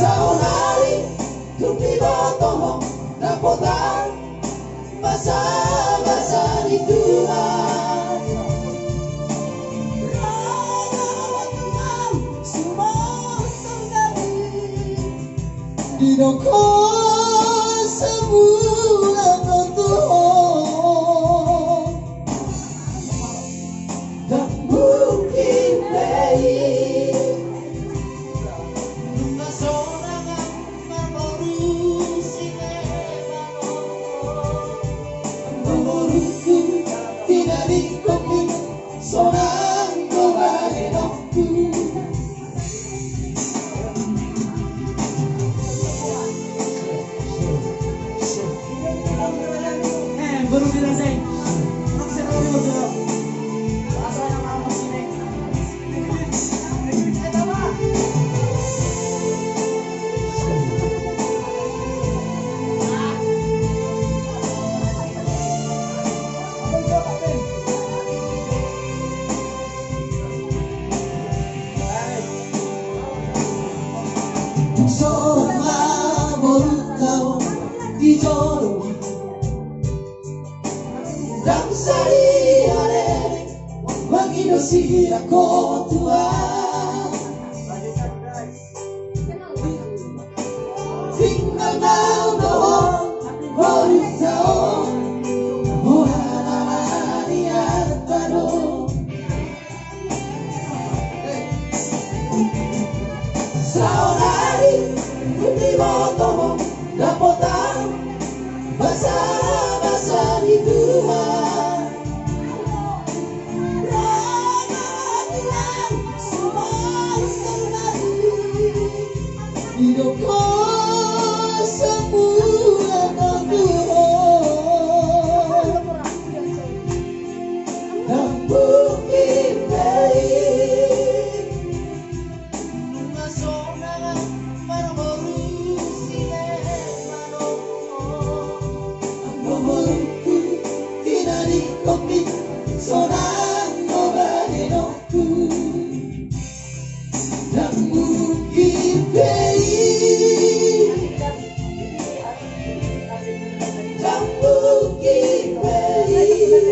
Saunari tumiboto napotan basa-basa di Tuhan. Dinoko semula Tuhan tak mungkin baik. Nunca sorangan memorusi memoruku tidak dikopi sorang kebahenokku. Baru dirasain. Maksa dulu dulu. Rasa yang mau sini. Seorang baru tahu di jodoh. Dan sehari-hari begitu sih aku tua. Tinggal doang baru tahu muara dia tahu. Saudari putih botol dapotan basa-basa di Tuhan. Hidupku semula Tuhan tak mungkin baik. Nasonangan memorusi memoruku tidak dikopi sorang kebahenokku. Tak mungkin baik. Tak mungkin baik.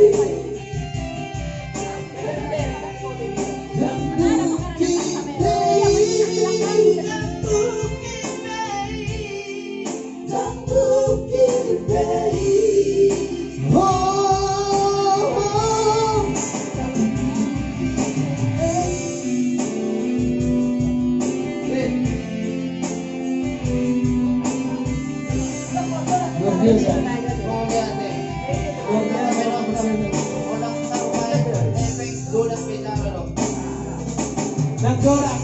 Tak mungkin baik. Tak mungkin baik. Nagdorak